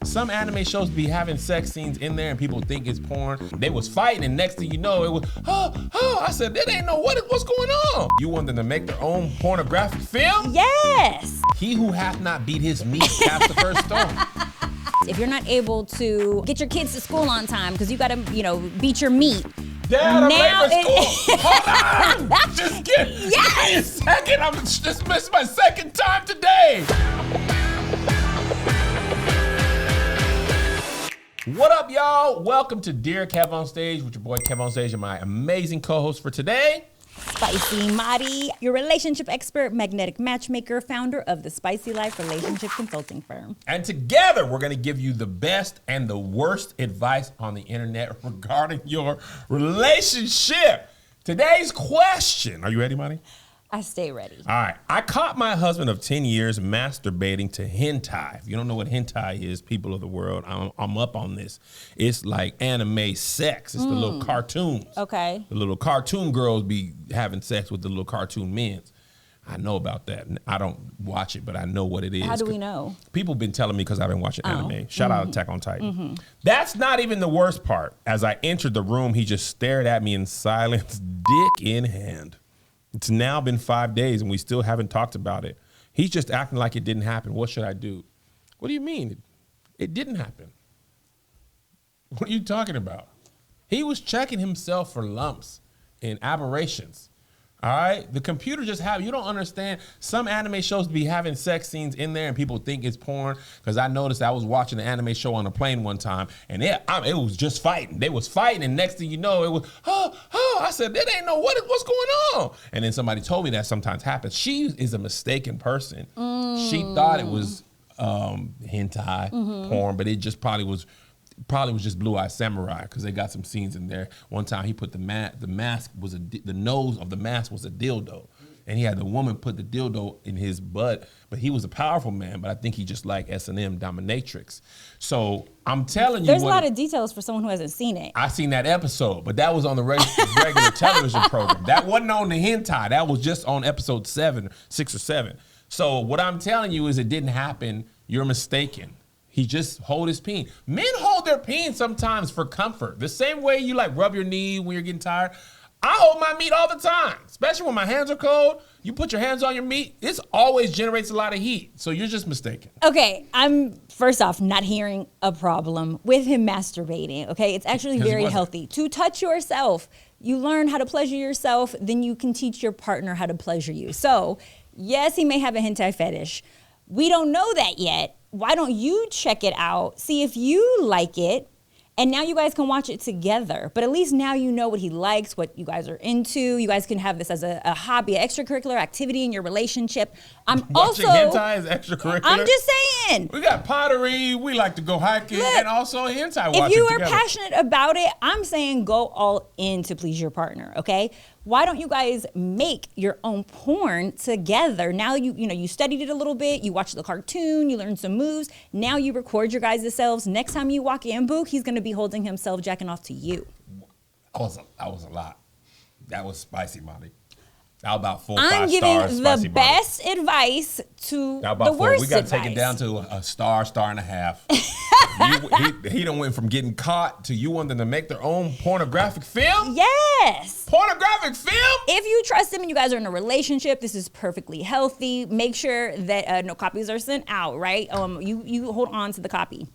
some anime shows be having sex scenes in there and people think it's porn. They was fighting and next thing you know, it was, I said, they didn't know what's going on. You want them to make their own pornographic film? Yes. He who hath not beat his meat cast the first stone. If you're not able to get your kids to school on time because you gotta, beat your meat. Dad, I'm late for school. Hold on. Just give me a second. I'm just missed my second time today. What up, y'all? Welcome to Dear Kev on Stage with your boy Kev on Stage and my amazing co-host for today, Spicy Mari, your relationship expert, magnetic matchmaker, founder of the Spicy Life relationship consulting firm. And together, we're gonna give you the best and the worst advice on the internet regarding your relationship. Today's question, are you ready, Mari? I stay ready. All right, I caught my husband of 10 years masturbating to hentai. If you don't know what hentai is, people of the world, I'm up on this. It's like anime sex. It's the little cartoons. Okay. The little cartoon girls be having sex with the little cartoon men. I know about that. I don't watch it, but I know what it is. How do we know? People been telling me because I've been watching anime. Shout out Attack on Titan. That's not even the worst part. As I entered the room, he just stared at me in silence, dick in hand. It's now been 5 days and we still haven't talked about it. He's just acting like it didn't happen. What should I do? What do you mean? It didn't happen. What are you talking about? He was checking himself for lumps and aberrations. All right? The computer just you don't understand. Some anime shows be having sex scenes in there and people think it's porn. Because I noticed I was watching an anime show on a plane one time and it was just fighting. They was fighting and next thing you know, it was, I said, they didn't know what's going on. And then somebody told me that sometimes happens. She is a mistaken person. She thought it was hentai porn, but it just probably was just Blue Eye Samurai because they got some scenes in there. One time he put the mask was the nose of the mask was a dildo, and he had the woman put the dildo in his butt. But he was a powerful man, but I think he just like S&M dominatrix. So I'm telling you, there's a lot of details for someone who hasn't seen it. I seen that episode, but that was on the regular television program. That wasn't on the hentai. That was just on episode 6 or 7. So what I'm telling you is it didn't happen. You're mistaken. He just hold his peen. Men hold their peen sometimes for comfort. The same way you like rub your knee when you're getting tired. I hold my meat all the time, especially when my hands are cold. You put your hands on your meat, it always generates a lot of heat. So you're just mistaken. Okay, I'm first off not hearing a problem with him masturbating, okay? It's actually very healthy. To touch yourself, you learn how to pleasure yourself, then you can teach your partner how to pleasure you. So yes, he may have a hentai fetish. We don't know that yet. Why don't you check it out, see if you like it, and now you guys can watch it together. But at least now you know what he likes, what you guys are into. You guys can have this as a hobby, an extracurricular activity in your relationship. Watching hentai is extracurricular? I'm just saying. We got pottery, we like to go hiking, and also hentai watching If you are together. passionate about it, I'm saying go all in to please your partner, okay? Why don't you guys make your own porn together? Now you studied it a little bit, you watched the cartoon, you learned some moves. Now you record your guys' selves. Next time you walk in, boo, he's gonna be holding himself jacking off to you. That was a lot. That was spicy, Molly. That was about 4 or 5 I'm stars. giving the best advice to the worst We got to advice. take it down to a star and a half. He done went from getting caught to you want them to make their own pornographic film? Yes. Pornographic film? If you trust him and you guys are in a relationship, this is perfectly healthy. Make sure that no copies are sent out, right? You hold on to the copy.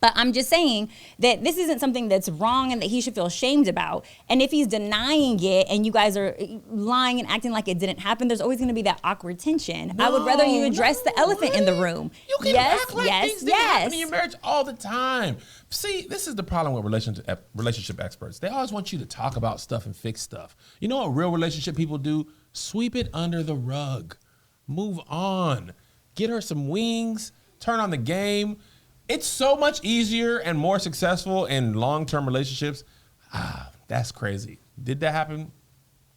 But I'm just saying that this isn't something that's wrong and that he should feel shamed about. And if he's denying it and you guys are lying and acting like it didn't happen, there's always going to be that awkward tension. I would rather you address the elephant in the room. You can act like things didn't happen in your marriage all the time. See, this is the problem with relationship experts. They always want you to talk about stuff and fix stuff. You know what real relationship people do? Sweep it under the rug. Move on. Get her some wings. Turn on the game. It's so much easier and more successful in long-term relationships. That's crazy. Did that happen?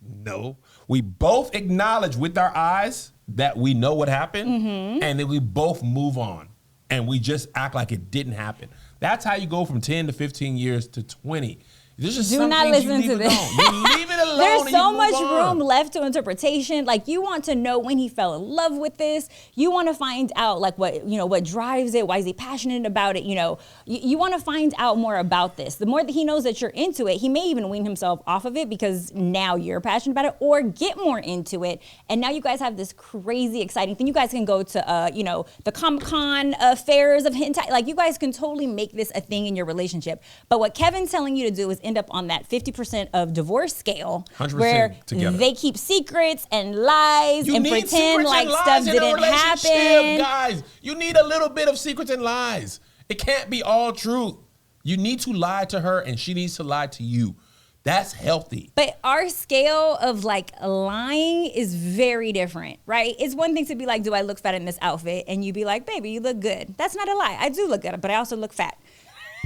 No. We both acknowledge with our eyes that we know what happened, and then we both move on, and we just act like it didn't happen. That's how you go from 10 to 15 years to 20. Do not listen to this. You leave it alone. There's so much room left to interpretation. Like, you want to know when he fell in love with this. You want to find out like what drives it. Why is he passionate about it? You want to find out more about this. The more that he knows that you're into it, he may even wean himself off of it because now you're passionate about it, or get more into it. And now you guys have this crazy exciting thing. You guys can go to the Comic-Con fairs of hentai. Like, you guys can totally make this a thing in your relationship. But what Kevin's telling you to do is end up on that 50% of divorce scale, 100% where together. they keep secrets and lies and pretend like stuff didn't happen. Guys, you need a little bit of secrets and lies. It can't be all truth. You need to lie to her, and she needs to lie to you. That's healthy. But our scale of like lying is very different, right? It's one thing to be like, do I look fat in this outfit? And you be like, baby, you look good. That's not a lie. I do look good, but I also look fat.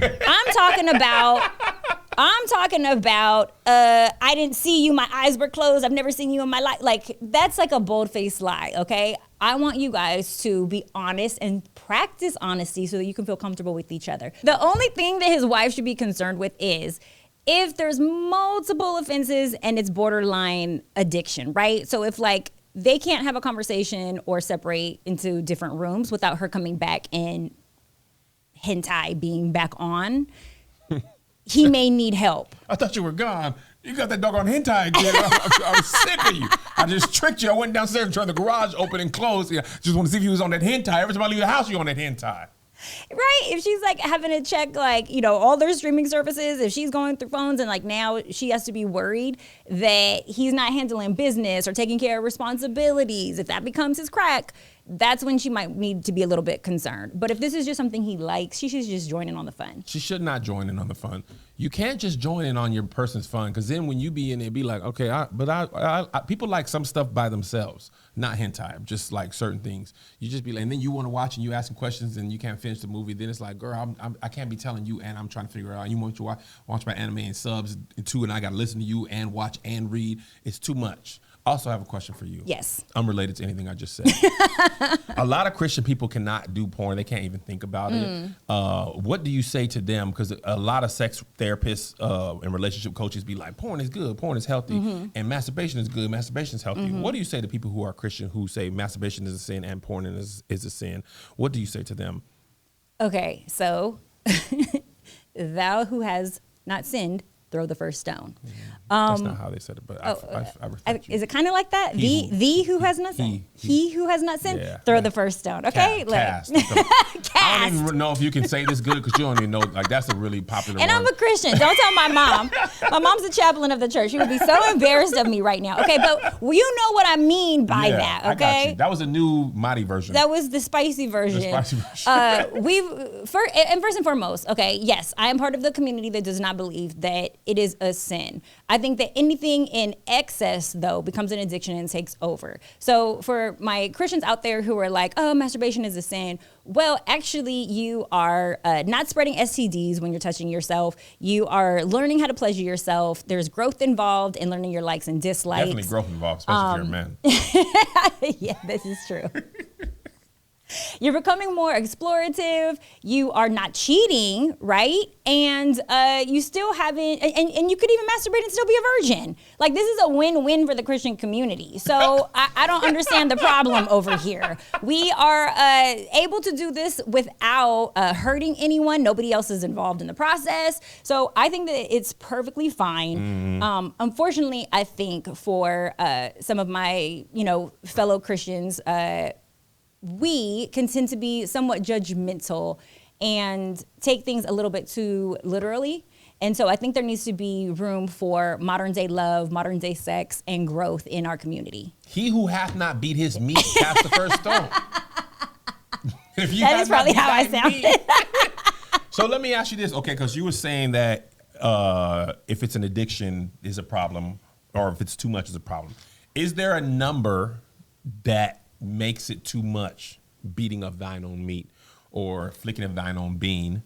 I'm talking about, I didn't see you. My eyes were closed. I've never seen you in my life. Like, that's like a bold-faced lie, okay? I want you guys to be honest and practice honesty so that you can feel comfortable with each other. The only thing that his wife should be concerned with is if there's multiple offenses and it's borderline addiction, right? So if like they can't have a conversation or separate into different rooms without her coming back and hentai being back on, he may need help. I thought you were gone. You got that doggone hentai again. I was sick of you. I just tricked you. I went downstairs and turned the garage open and closed. Yeah, just want to see if you was on that hentai. Every time I leave the house, you on that hentai. Right? If she's like having to check like, all their streaming services, if she's going through phones and like now she has to be worried that he's not handling business or taking care of responsibilities, if that becomes his crack, that's when she might need to be a little bit concerned. But if this is just something he likes, she should just join in on the fun. She should not join in on the fun. You can't just join in on your person's fun, because then when you be in it, be like, okay, people like some stuff by themselves, not hentai, just like certain things. You just be like, and then you want to watch and you ask some questions and you can't finish the movie. Then it's like, girl, I can't be telling you, and I'm trying to figure it out. You want to watch my anime and subs too, and I got to listen to you and watch and read. It's too much. Also, I have a question for you. Yes. Unrelated to anything I just said. A lot of Christian people cannot do porn. They can't even think about it. What do you say to them? Because a lot of sex therapists and relationship coaches be like, porn is good, porn is healthy, and masturbation is good, masturbation is healthy. What do you say to people who are Christian who say masturbation is a sin and porn is a sin? What do you say to them? Okay, so thou who has not sinned, throw the first stone. That's not how they said it, but I respect you. Is it kind of like that? The who has not sinned? He who has not sinned, throw the first stone. Okay? Cast. I don't even know if you can say this good because you don't even know. Like, that's a really popular word. And I'm a Christian. Don't tell my mom. My mom's the chaplain of the church. She would be so embarrassed of me right now. Okay, but you know what I mean by that, okay? I got you. That was a new Mari version. That was the spicy version. First and foremost, okay, yes, I am part of the community that does not believe that it is a sin. I think that anything in excess, though, becomes an addiction and takes over. So for my Christians out there who are like, oh, masturbation is a sin, well, actually, you are not spreading STDs when you're touching yourself. You are learning how to pleasure yourself. There's growth involved in learning your likes and dislikes. Definitely growth involved, especially if you're a man. Yeah, this is true. You're becoming more explorative. You are not cheating, right? And you still haven't, and you could even masturbate and still be a virgin. Like, this is a win-win for the Christian community. So I don't understand the problem over here. We are able to do this without hurting anyone. Nobody else is involved in the process. So I think that it's perfectly fine. Unfortunately, I think for some of my, fellow Christians, we can tend to be somewhat judgmental and take things a little bit too literally. And so I think there needs to be room for modern day love, modern day sex, and growth in our community. He who hath not beat his meat cast the first stone. That is probably how I sounded. So let me ask you this, okay, because you were saying that if it's an addiction is a problem, or if it's too much is a problem. Is there a number that makes it too much, beating of thine own meat or flicking of thine own bean,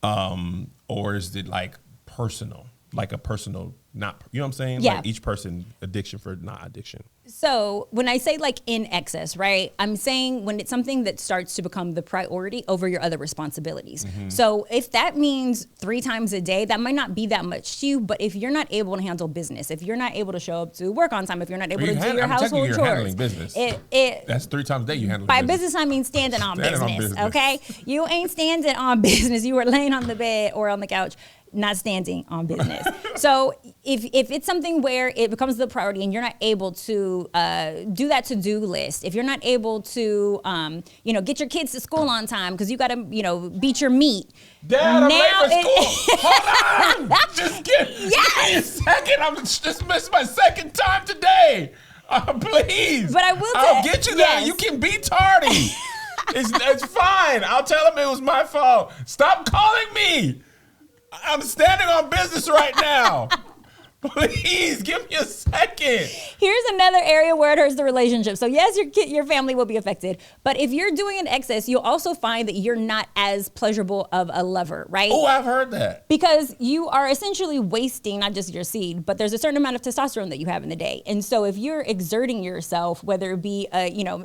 or is it like personal, like a personal, not, you know what I'm saying? Yeah. Like each person addiction for not addiction. So when I say like in excess, right, I'm saying when it's something that starts to become the priority over your other responsibilities. So if that means 3 times a day, that might not be that much to you, but if you're not able to handle business, if you're not able to show up to work on time, if you're not able to do your household chores, handling business. That's 3 times a day you handle by business, I mean standing on business, okay? You ain't standing on business. You are laying on the bed or on the couch, not standing on business. So if it's something where it becomes the priority and you're not able to do that to-do list, if you're not able to, get your kids to school on time because you got to, beat your meat. Dad, I'm late for school. Hold on. Just give me a second. I'm just missed my second time today. Please. But I'll get you there. You can be tardy. It's fine. I'll tell him it was my fault. Stop calling me. I'm standing on business right now. Please give me a second. Here's another area where it hurts the relationship. So yes, your family will be affected, but if you're doing an excess, you'll also find that you're not as pleasurable of a lover, right? Oh, I've heard that. Because you are essentially wasting not just your seed, but there's a certain amount of testosterone that you have in the day. And so if you're exerting yourself, whether it be,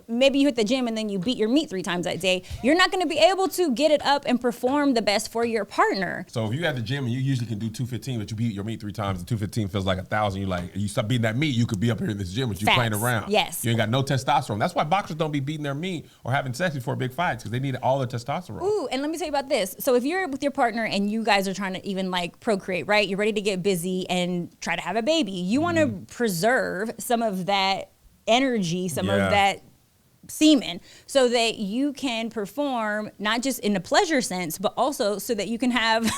maybe you hit the gym and then you beat your meat 3 times that day, you're not going to be able to get it up and perform the best for your partner. So if you at the gym and you usually can do 215, but you beat your meat 3 times, and 215 feels like 1,000. You stop beating that meat, you could be up here in this gym with you playing around. Yes. You ain't got no testosterone. That's why boxers don't be beating their meat or having sex before big fights, because they need all their testosterone. Ooh, and let me tell you about this. So if you're with your partner and you guys are trying to even like procreate, right? You're ready to get busy and try to have a baby. You want to preserve some of that energy, some of that semen, so that you can perform not just in the pleasure sense, but also so that you can have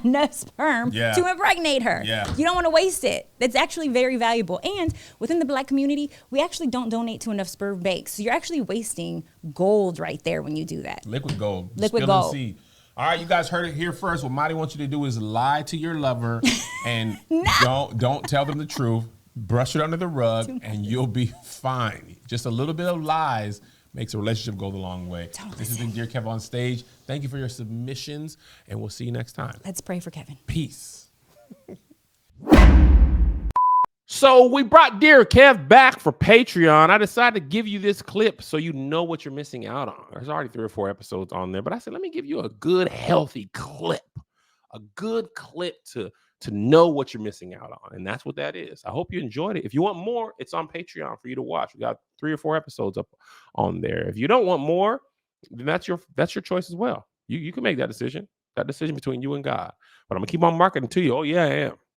enough sperm to impregnate her. You don't want to waste it. That's actually very valuable. And within the Black community, we actually don't donate to enough sperm banks. So you're actually wasting gold right there when you do that. Liquid gold. Liquid gold. Seed. All right, you guys heard it here first. What Mari wants you to do is lie to your lover and don't tell them the truth. Brush it under the rug and you'll be fine. Just a little bit of lies makes a relationship go the long way. This has been Dear Kev on Stage. Thank you for your submissions, and we'll see you next time. Let's pray for Kevin. Peace. So we brought Dear Kev back for Patreon. I decided to give you this clip so you know what you're missing out on. There's already 3 or 4 episodes on there, but I said, let me give you a good, healthy clip. A good clip to know what you're missing out on. And that's what that is. I hope you enjoyed it. If you want more, it's on Patreon for you to watch. We got 3 or 4 episodes up on there. If you don't want more, then that's your choice as well. You can make that decision between you and God. But I'm gonna keep on marketing to you. Oh yeah, I am.